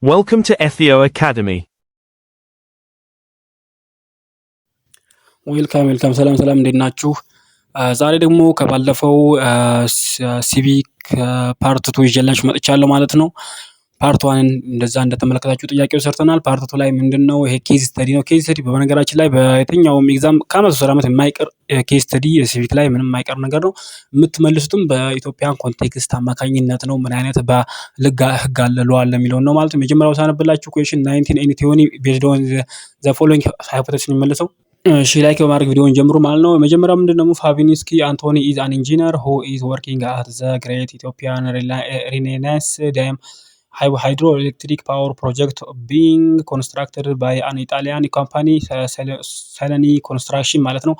Welcome to Ethio Academy. ዌልካም ሰላም እንዴት ናችሁ? ዛሬ ደግሞ ከባለፈው ሲቪክ ፓርት 2 ይዤላችሁ መጥቻለሁ ማለት ነው። ፓርት 1 እንደዛ እንደተመለከታችሁ ጥያቄው ሰርተናል። ፓርት 2 ላይ ምንድነው ይሄ ኬዝ ስተዲ ነው። ኬዝ ስተዲ በነገራችን ላይ በየትኛውም ኤግዛም ከአመት እስከ አመት የማይቀር ኬዝ ስተዲ ሲቪክ ላይ ምንም የማይቀር ነገር ነው። የምትመልሱትም በኢትዮጵያን ኮንቴክስት አማካኝነት ነው። ምን አይነት ህግ አለ ሎ አለ የሚለውን ነው ማለት ነው። መጀመሪያው ሳነብላችሁ ኩዌሽን 1980 ቤዝድ ኦን ዘ ፎሎዊንግ ሃይፖቴሲስ የሚመልሰው እሺ ላይክ በማድረግ ቪዲዮውን ጀምሩ ማለት ነው። የመጀመሪያው ምንድነው ፋቪንስኪ አንቶኒ ኢዝ አን ኢንጂነር ሁ ኢዝ ወርኪንግ አት ዘ ግሬት ኢትዮጵያን ሪኔሳንስ ዳም ሃይድሮኤሌክትሪክ ፓወር ፕሮጀክት ቢንግ ኮንስትራክትድ ባይ አን ኢጣሊያን ካምፓኒ ሰለኒ ኮንስትራክሽን ማለት ነው።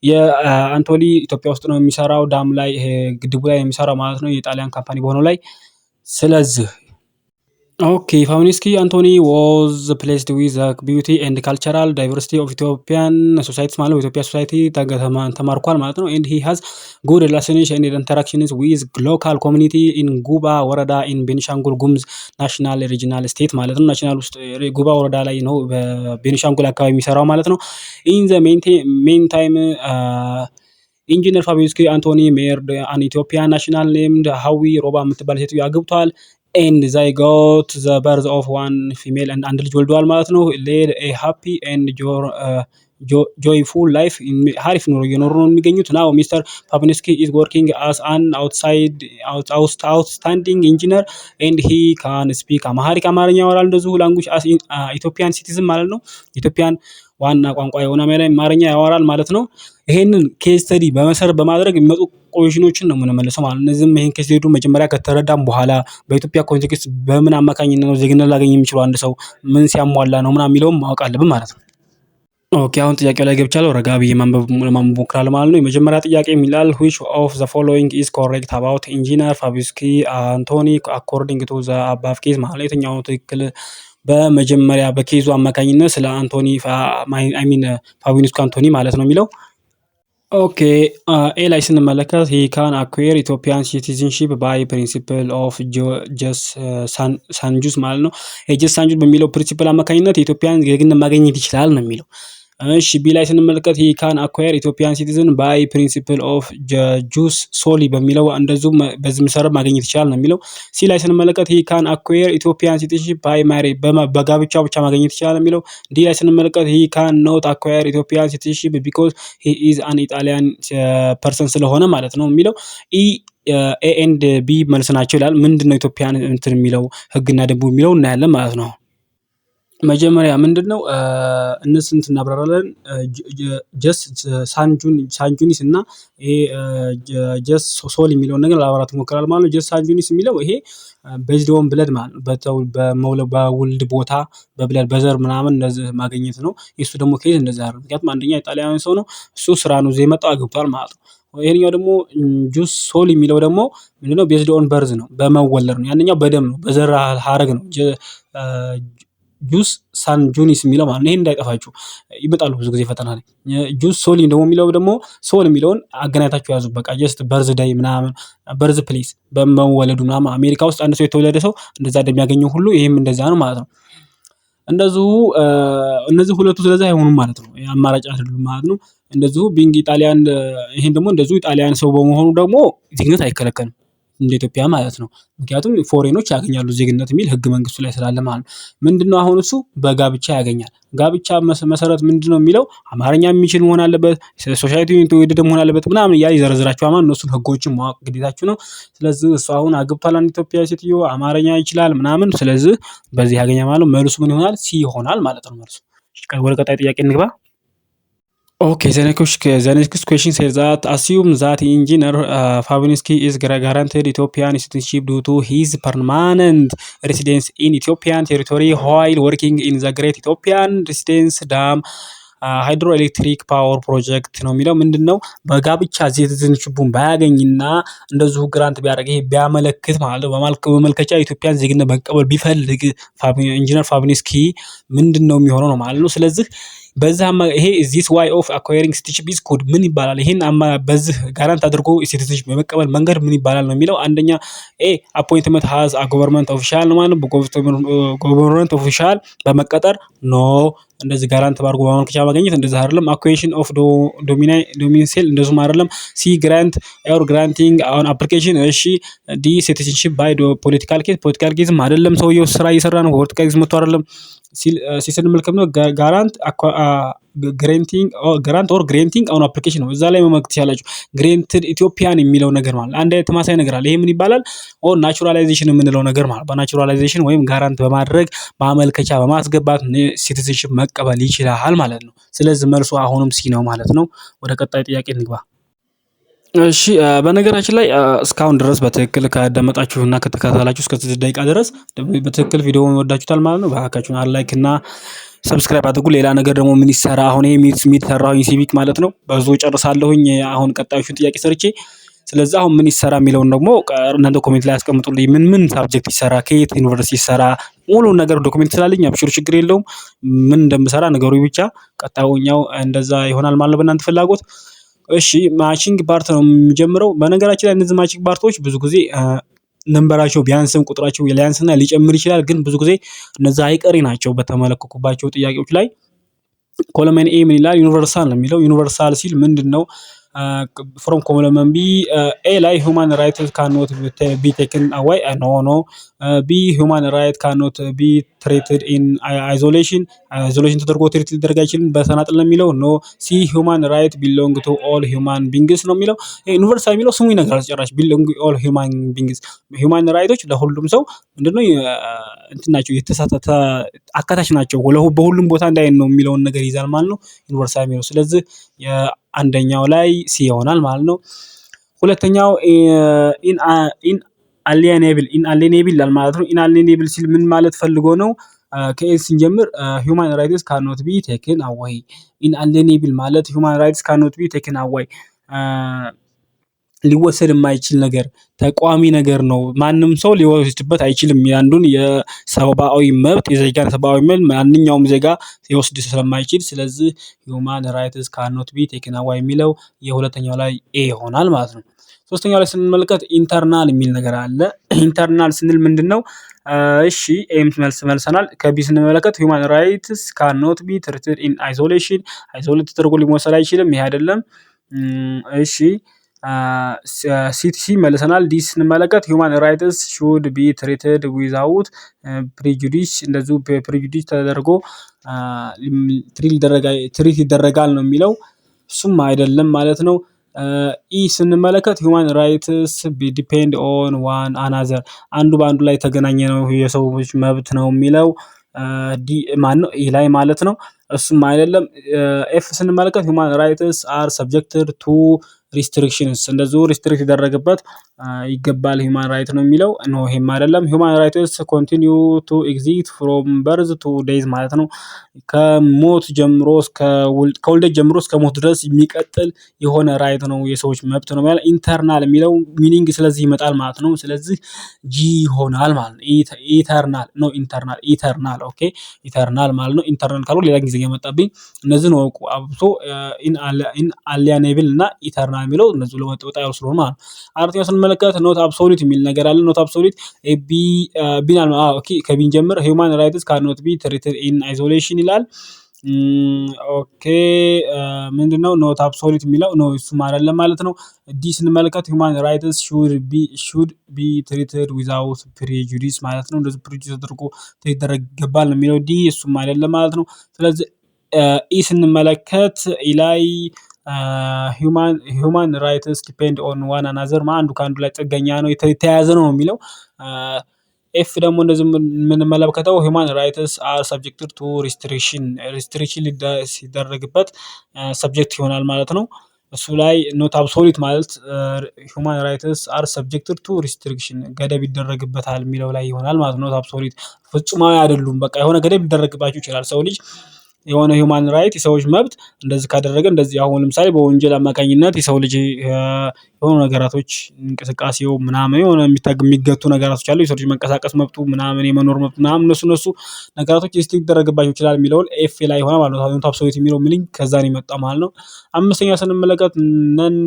የአንቶኒ ኢትዮጵያ ውስጥ ነው የሚሰራው ዳም ላይ ግድቡ ላይ የሚሰራው ማለት ነው የጣሊያን ካምፓኒ በሆነው ላይ። ስለዚህ ኦኬ ፋቪንስኪ አንቶኒ ዋዝ ፕሌስድ ዊዝ ዘ ቢዩቲ ኤንድ ካልቸራል ዳይቨርሲቲ ኦፍ ኢትዮጵያን ሶሳይቲ ማለት ነው። ኢትዮጵያ ሶሳይቲ ተማርኳል ማለት ነው። ኤንድ ሂ ሃዝ ጉድ ሪላሽንስ ኤንድ ኢንተራክሽንስ ዊዝ ሎካል ኮሚኒቲ ኢን ጉባ ወረዳ ኢን ቤኒሻንጉል ጉሙዝ ናሽናል ሪጂናል ስቴት ማለት ነው። ናሽናል ውስጥ ጉባ ወረዳ ላይ ነው በቤኒሻንጉል አካባቢ የሚሰራው ማለት ነው። ኢን ዘ ሜን ታይም ኢንጂነር ፋቪንስኪ አንቶኒ ሜርድ አን ኢትዮጵያን ናሽናል ኔምድ ሀዊ ሮባ የምትባል ሴትዮ አግብቷል። ኤንድ ዘይ ጎት ዘ በርዝ ኦፍ ዋን ፊሜል አንድ ልጅ ወልደዋል ማለት ነው። ሌድ ኤ ሃፒ ኤንድ ጆይፉል ላይፍ ሀሪፍ ኑሮ እየኖሩ ነው የሚገኙት። ናው ሚስተር ፋቪንስኪ ኢዝ ወርኪንግ አስ አን አውትስታንዲንግ ኢንጂነር ኤንድ ሂ ካን ስፒክ አማሃሪክ አማርኛ ያወራል እንደዚሁ ላንጉጅ አስ ኢትዮጵያን ሲቲዝን ማለት ነው። ኢትዮጵያን ዋና ቋንቋ የሆነ አማርኛ ያወራል ማለት ነው። ይሄንን ኬዝ ስተዲ በመሰረት በማድረግ የሚመጡ ቆይሽኖችን ነው የምንመልሰው ማለት ነው። እነዚህም ይሄን ኬዝ ስተዲ መጀመሪያ ከተረዳም በኋላ በኢትዮጵያ ኮንቴክስት በምን አማካኝነት ነው ዜግነት ላገኝ የሚችለው አንድ ሰው ምን ሲያሟላ ነው ምናምን የሚለውም ማወቅ አለብን ማለት ነው። ኦኬ አሁን ጥያቄው ላይ ገብቻለሁ። ረጋ ብዬ ማንበብ ሞክራለሁ ማለት ነው። የመጀመሪያ ጥያቄ የሚላል which of the following is correct about engineer ፋቪንስኪ አንቶኒ according to the above case ማለት የትኛው ነው ትክክል? በመጀመሪያ በኬዙ አማካኝነት ስለ አንቶኒ ፋቪንስኪ አንቶኒ ማለት ነው የሚለው። ኦኬ ኤ ላይ ስንመለከት ሂ ካን አኩዌር ኢትዮጵያን ሲቲዝንሺፕ ባይ ፕሪንሲፕል ኦፍ ጀስ ሳንጁስ ማለት ነው። የጀስ ሳንጁስ በሚለው ፕሪንሲፕል አማካኝነት የኢትዮጵያን ዜግነት ማግኘት ይችላል ነው የሚለው። እሺ ቢ ላይ ስንመለከት ሂ ካን አኳየር ኢትዮጵያን ሲቲዝን ባይ ፕሪንሲፕል ኦፍ ጁስ ሶሊ በሚለው እንደዚሁ በዚህ መሰረት ማግኘት ይችላል ነው የሚለው። ሲ ላይ ስንመለከት ሂ ካን አኳየር ኢትዮጵያን ሲቲዝንሺፕ ባይ ማሪ በጋብቻ ብቻ ማግኘት ይችላል ነው የሚለው። ዲ ላይ ስንመለከት ሂ ካን ኖት አኳየር ኢትዮጵያን ሲቲዝንሺፕ ቢኮዝ ሂ ኢዝ አን ኢጣሊያን ፐርሰን ስለሆነ ማለት ነው የሚለው። ኤ ኤንድ ቢ መልስ ናቸው ይላል። ምንድነው ኢትዮጵያን እንትን የሚለው ህግና ደንቡ የሚለው እናያለን ማለት ነው። መጀመሪያ ምንድነው እነሱን እናብራራለን። ጀስ ሳንጁኒስ እና ይሄ ጀስ ሶል የሚለውን ነገር ለማብራራት ሞክራል ማለት ነው። ጀስ ሳንጁኒስ የሚለው ይሄ ቤዝድ ኦን ብለድ ማለት ነው። በውልድ ቦታ በብለድ በዘር ምናምን እንደዚህ ማግኘት ነው። የሱ ደግሞ ኬዝ እንደዛ አይደለም። ምክንያቱም አንደኛ ኢጣሊያዊ ሰው ነው እሱ ስራ ነው እዚህ የመጣው አግብቷል ማለት ነው። ይሄኛው ደግሞ ጁስ ሶል የሚለው ደግሞ ምንድነው ቤዝድ ኦን በርዝ ነው በመወለድ ነው። ያንኛው በደም ነው በዘር ሀረግ ነው። ጁስ ሳን ጁኒስ የሚለው ማለት ነው። ይሄን እንዳይጠፋችሁ ይመጣሉ ብዙ ጊዜ ፈተና ላይ። ጁስ ሶሊ ደግሞ የሚለው ደግሞ ሶል የሚለውን አገናኝታችሁ ያዙ። በቃ ጀስት በርዝ ዳይ ምናምን በርዝ ፕሌስ በመወለዱ ምናምን አሜሪካ ውስጥ አንድ ሰው የተወለደ ሰው እንደዛ እንደሚያገኘው ሁሉ ይሄም እንደዛ ነው ማለት ነው። እንደዚሁ እነዚህ ሁለቱ ስለዛ አይሆኑም ማለት ነው። አማራጭ አይደሉም ማለት ነው። እንደዚሁ ቢንግ ኢጣሊያን ይሄን ደግሞ እንደዚሁ ኢጣሊያን ሰው በመሆኑ ደግሞ ዜግነት አይከለከልም እንደ ኢትዮጵያ ማለት ነው። ምክንያቱም ፎሬኖች ያገኛሉ ዜግነት የሚል ህገ መንግስቱ ላይ ስላለ ማለት ነው። ምንድነው አሁን እሱ በጋብቻ ያገኛል። ጋብቻ መሰረት ምንድነው የሚለው አማርኛ የሚችል መሆን አለበት፣ ሶሳይቲውን የተወደደ መሆን አለበት ምናምን እያለ ይዘረዝራቸዋል ማለት ነው። እነሱን ህጎችን ማወቅ ግዴታችሁ ነው። ስለዚህ እሱ አሁን አግብቷል አንድ ኢትዮጵያ ሴትዮ አማርኛ ይችላል ምናምን፣ ስለዚህ በዚህ ያገኛል ማለት ነው። መልሱ ምን ይሆናል? ሲ ይሆናል ማለት ነው መልሱ። ወደ ቀጣይ ጥያቄ እንግባ። Okay, the next question says that assume that engineer Favinsky is granted Ethiopian citizenship due to his permanent residence in Ethiopian territory while working in the Great Ethiopian Residence Dam ሃይድሮኤሌክትሪክ ፓወር ፕሮጀክት ነው የሚለው። ምንድነው በጋብቻ ሲቲዝንሺፑን ባያገኝና እንደዚሁ ግራንት ቢያደርግ ይሄ ቢያመለክት ማለት ነው። በመልከቻ ኢትዮጵያን ዜግነት መቀበል ቢፈልግ ኢንጂነር ፋቪንስኪ ምንድነው የሚሆነው ነው ማለት ነው። ስለዚህ ይሄ ዚስ ዋይ ኦፍ አኳሪንግ ሲቲዝንሺፕ ኢዝ ኮድ ምን ይባላል? ይሄን በዚህ ጋራንት አድርጎ ሲቲዝንሺፕ የመቀበል መንገድ ምን ይባላል ነው የሚለው። አንደኛ አፖይንትመንት ሃዝ ገቨርንመንት ኦፊሻል ነው ማለት ነው። ገቨርንመንት ኦፊሻል በመቀጠር ኖ እንደዚህ ጋራንት ባርጎ ማመልከቻ ማግኘት እንደዚህ አይደለም። አኩዌሽን ኦፍ ዶሚሳይል እንደዚሁም አይደለም። ሲ ግራንት ኦር ግራንቲንግ ኦን አፕሊኬሽን እሺ። ዲ ሲቲዝንሺፕ ባይ ፖለቲካል ኬዝም አይደለም። ሰውየው ስራ እየሰራ ነው፣ ፖለቲካል ኬዝ መጥቶ አይደለም ሲል ምልክት ነው። ጋራንት ኦር ግሬንቲንግ ኦን አፕሊኬሽን ነው። እዛ ላይ መመልከት ያላችሁ ግሬንትድ ኢትዮጵያን የሚለው ነገር ማለት አንድ አይነት ተማሳይ ነገር አለ። ይሄ ምን ይባላል? ኦር ናቹራላይዜሽን የምንለው ነገር ማለት በናቹራላይዜሽን ወይም ጋራንት በማድረግ ማመልከቻ በማስገባት ሲቲዝንሺፕ መቀበል ይችላል ማለት ነው። ስለዚህ መልሱ አሁንም ሲ ነው ማለት ነው። ወደ ቀጣይ ጥያቄ እንግባ። እሺ በነገራችን ላይ እስካሁን ድረስ በትክክል ካዳመጣችሁ እና ከተከታተላችሁ እስከ 6 ደቂቃ ድረስ በትክክል ቪዲዮውን ወዳችሁታል ማለት ነው። በአካችሁን ላይክ እና ሰብስክራይብ አድርጉ። ሌላ ነገር ደግሞ ምን ይሰራ አሁን ይሄ የሚሰራው ሲቪክ ማለት ነው በዙ ጨርሳለሁኝ። አሁን ቀጣዮቹን ጥያቄ ሰርቼ ስለዚህ አሁን ምን ይሰራ የሚለውን ደግሞ እናንተ ኮሜንት ላይ አስቀምጡልኝ። ምን ሳብጀክት ይሰራ፣ ከየት ዩኒቨርሲቲ ይሰራ፣ ሙሉውን ነገር ዶክመንት ስላለኝ አብሽሩ፣ ችግር የለውም። ምን እንደምሰራ ነገሩኝ ብቻ። ቀጣዩኛው እንደዛ ይሆናል ማለት ነው በእናንተ ፍላጎት። እሺ ማቺንግ ፓርት ነው የሚጀምረው። በነገራችን ላይ እነዚህ ማቺንግ ፓርቶች ብዙ ጊዜ ነንበራቸው ቢያንስም ቁጥራቸው ሊያንስና ሊጨምር ይችላል። ግን ብዙ ጊዜ እነዛ አይቀሪ ናቸው። በተመለከኩባቸው ጥያቄዎች ላይ ኮለመን ኤ ምን ይላል? ዩኒቨርሳል ነው የሚለው። ዩኒቨርሳል ሲል ምንድን ነው? ፍሮም ኮለመን ቢ ኤ ላይ ሁማን ራይት ካኖት ቢ ቴክን አዋይ ኖ ቢ ሁማን ራይት ካኖት ቢ ትሬትድ ኢን አይዞሌሽን ተደርጎ ትሪት ሊደረግ አይችልም በተናጥል ነው የሚለው። ኖ ሲ ሁማን ራይት ቢሎንግ ቱ ኦል ሁማን ቢንግስ ነው የሚለው። ዩኒቨርሳል የሚለው ስሙ ይነግራል ጨራሽ። ቢሎንግ ኦል ሁማን ቢንግስ ሁማን ራይቶች ለሁሉም ሰው ምንድነው እንትን ናቸው፣ የተሳተተ አካታች ናቸው። በሁሉም ቦታ እንዳይን ነው የሚለውን ነገር ይዛል ማለት ነው ዩኒቨርሳል የሚለው። ስለዚህ አንደኛው ላይ ሲ ይሆናል ማለት ነው። ሁለተኛው ኢንአሊየኔብል ይላል ማለት ነው። ኢንአሊየኔብል ሲል ምን ማለት ፈልጎ ነው? ከኤስ ስንጀምር ሁማን ራይትስ ካኖት ቢ ቴክን አዋይ። ኢንአሊየኔብል ማለት ሁማን ራይትስ ካኖት ቢ ቴክን አዋይ ሊወሰድ የማይችል ነገር ተቋሚ ነገር ነው። ማንም ሰው ሊወስድበት አይችልም። ያንዱን የሰብአዊ መብት የዜጋን ሰብአዊ መብት ማንኛውም ዜጋ ሊወስድ ስለማይችል ስለዚህ ሁማን ራይትስ ካኖት ቢ ቴክን አዋይ የሚለው የሁለተኛው ላይ ኤ ይሆናል ማለት ነው። ሶስተኛው ላይ ስንመለከት ኢንተርናል የሚል ነገር አለ። ኢንተርናል ስንል ምንድነው? እሺ ኤም መልሰናል። ከቢ ስንመለከት ሁማን ራይትስ ካኖት ቢ ትሪትድ ኢን አይዞሌሽን አይዞሌት ተደርጎ ሊወሰድ አይችልም። ይሄ አይደለም። እሺ ሲቲሲ መልሰናል። ዲ ስንመለከት ሁማን ራይትስ ሹድ ቢ ትሪትድ ዊዛውት ፕሪጁዲስ እንደዚሁ ፕሪጁዲስ ተደርጎ ትሪት ይደረጋል ነው የሚለው። እሱም አይደለም ማለት ነው። ኢ ስንመለከት ሁማን ራይትስ ዲፔንድ ኦን ዋን አናዘር አንዱ በአንዱ ላይ ተገናኘ ነው የሰዎች መብት ነው የሚለው። ዲ ማነው? ኢ ላይ ማለት ነው። እሱም አይደለም። ኤፍ ስንመለከት ሁማን ራይትስ አር ሰብጀክትድ ቱ ሪስትሪክሽንስ እንደዚሁ ሪስትሪክት ይደረግበት ይገባል ሁማን ራይት ነው የሚለው። ኖ ይሄም አይደለም። ሁማን ራይትስ ኮንቲኒዩ ቱ ኤግዚስት ፍሮም በርዝ ቱ ዴይዝ ማለት ነው። ከሞት ጀምሮ ከውልደት ጀምሮ እስከ ሞት ድረስ የሚቀጥል የሆነ ራይት ነው፣ የሰዎች መብት ነው ማለት። ኢንተርናል የሚለው ሚኒንግ ስለዚህ ይመጣል ማለት ነው። ስለዚህ ጂ ይሆናል ማለት ነው። ኢተርናል ነው ኢንተርናል ኢተርናል ኦኬ ኢተርናል ማለት ነው። ኢንተርናል ካሉ ሌላ ጊዜ ያመጣብኝ እነዚህን ወቁ። አብሶ ኢንአሊየኔብል እና ኢተርናል የሚለው እነዚህ ለወጣ ያው ስለሆነ ማለት ነው። አራተኛው ስንመለከት ኖት አብሶሉት የሚል ነገር አለ። ኖት አብሶሉት ቢናል ኦኬ ከቢን ጀምር ሁማን ራይትስ ካኖት ቢ ትሪትድ ኢን አይዞሌሽን ይላል። ኦኬ ምንድነው ኖት አብሶሉት የሚለው? ነው እሱም አይደለም ማለት ነው። ዲ ስንመለከት ሁማን ራይትስ ሹድ ቢ ትሪትድ ዊዛውት ፕሪጁዲስ ማለት ነው። እንደዚህ ፕሪጁዲስ ተደርጎ ይደረግ ይገባል ነው የሚለው። ዲ እሱም አይደለም ማለት ነው። ስለዚህ ኢ ስንመለከት ኢ ላይ ሁማን ራይትስ ዲፔንድ ኦን ዋን አናዘር አንዱ ከአንዱ ላይ ጥገኛ ነው የተያያዘ ነው የሚለው። ኤፍ ደግሞ እንደዚህ የምንመለከተው ሁማን ራይትስ አር ሰብጀክትድ ቱ ሪስትሪክሽን ሲደረግበት ሰብጀክት ይሆናል ማለት ነው። እሱ ላይ ኖት አብሶሉት ማለት ሁማን ራይትስ አር ሰብጀክትድ ቱ ሪስትሪክሽን ገደብ ይደረግበታል የሚለው ላይ ይሆናል ማለት ነው። ኖት አብሶሉት ፍጹማዊ አይደሉም። በቃ የሆነ ገደብ ሊደረግባቸው ይችላል። ሰው ልጅ የሆነ ሂውማን ራይት የሰዎች መብት እንደዚህ ካደረገ እንደዚህ አሁን ለምሳሌ በወንጀል አማካኝነት የሰው ልጅ የሆኑ ነገራቶች እንቅስቃሴው ምናምን የሆነ የሚገቱ ነገራቶች አሉ። የሰው ልጅ መንቀሳቀስ መብቱ ምናምን የመኖር መብቱ ምናምን እነሱ ነገራቶች ቴስት ሊደረግባቸው ይችላል የሚለውን ኤፍ ላይ ሆነ ማለት ነው። አብሶሉት የሚለው ሚኒንግ ከዛ ነው የመጣው ማለት ነው። አምስተኛ ስንመለከት ነን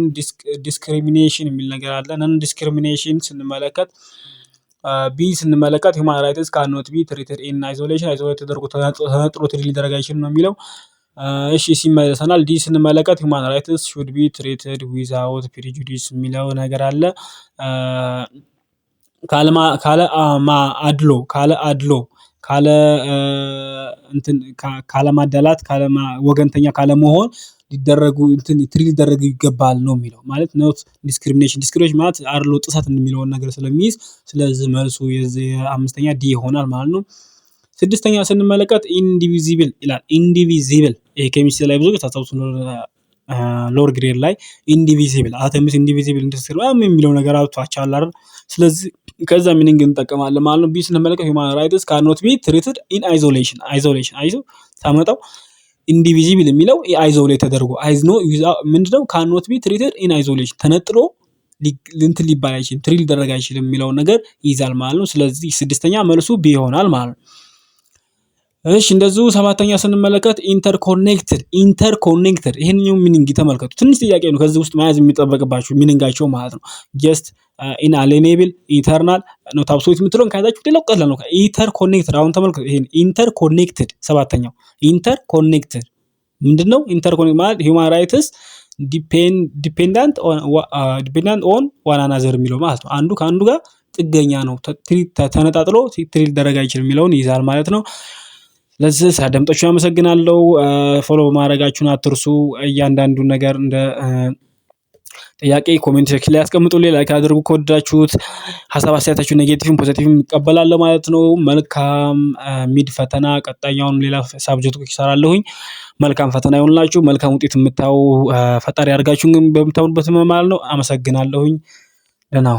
ዲስክሪሚኔሽን የሚል ነገር አለ። ነን ዲስክሪሚኔሽን ስንመለከት ቢ ስንመለከት ሁማን ራይትስ ካኖት ቢ ትሪትድ ኢን አይዞሌሽን አይዞሌት ተደርጎ ተነጥሎ ትሪት ሊደረግ አይችልም ነው የሚለው። እሺ ሲመለሰናል። ዲ ስንመለከት ሁማን ራይትስ ሹድ ቢ ትሪትድ ዊዛውት ፕሪጁዲስ የሚለው ነገር አለ። ካለ ማዳላት ወገንተኛ ካለመሆን ሊደረጉ ትሪት ሊደረጉ ይገባል ነው የሚለው። ማለት ኖት ዲስክሪሚኔሽን ማለት አድሎ ጥሰት የሚለውን ነገር ስለሚይዝ ስለዚህ መልሱ የዚህ አምስተኛ ዲ ይሆናል ማለት ነው። ስድስተኛ ስንመለከት ኢንዲቪዚብል ይላል። ኢንዲቪዚብል ይሄ ኬሚስትሪ ላይ ብዙ ታስታውሱ ሎወር ግሬድ ላይ ኢንዲቪዚብል አተምስ ኢንዲቪዚብል የሚለው ነገር አውጥቷቸዋል አይደል? ስለዚህ ከዛ ሚኒንግ እንጠቀማለን ማለት ነው። ቢ ስንመለከት ሁማን ራይትስ ካኖት ቢ ትሪትድ ኢን አይዞሌሽን ታመጣው ኢንዲቪዚብል የሚለው አይዞሌት ተደርጎ ምንድነው ካኖት ቢ ትሪትድ ኢን አይዞሌሽን ተነጥሎ እንትን ሊባል አይችልም ትሪት ሊደረግ አይችልም የሚለውን ነገር ይይዛል ማለት ነው። ስለዚህ ስድስተኛ መልሱ ቢ ይሆናል ማለት ነው። እሺ እንደዚሁ ሰባተኛ ስንመለከት ኢንተርኮኔክትድ ይሄንኛው ሚኒንግ ተመልከቱ። ትንሽ ጥያቄ ነው ከዚህ ውስጥ መያዝ የሚጠበቅባችሁ ሚኒንጋቸው ማለት ነው። ጀስት ኢንአሊኔብል ኢተርናል ነው ታብሶት የምትለውን ከያዛችሁ ሌላው ቀላል ነው። ኢንተርኮኔክትድ አሁን ተመልከቱ። ይሄን ኢንተርኮኔክትድ ሰባተኛው ኢንተርኮኔክትድ ምንድነው? ኢንተርኮኔክት ማለት ሂውማን ራይትስ ዲፔንዳንት ኦን ዋን አናዘር የሚለው ማለት ነው። አንዱ ከአንዱ ጋር ጥገኛ ነው፣ ተነጣጥሎ ትሪት ሊደረግ አይችልም የሚለውን ይይዛል ማለት ነው። ለዚህ ሳዳምጣችሁ አመሰግናለሁ። ፎሎ ማድረጋችሁን አትርሱ። እያንዳንዱን ነገር እንደ ጥያቄ ኮሜንት ሴክሽን ላይ አስቀምጡልኝ። ላይክ አድርጉ ከወደዳችሁት። ሀሳብ አስተያየታችሁ ኔጌቲቭም ፖዚቲቭም ይቀበላለሁ ማለት ነው። መልካም ሚድ ፈተና ቀጣኛውን ሌላ ሳብጀክቶች ይሰራለሁኝ። መልካም ፈተና ይሆንላችሁ። መልካም ውጤት የምታዩ ፈጣሪ ያርጋችሁ በምታውኑበት ማለት ነው። አመሰግናለሁኝ። ደህና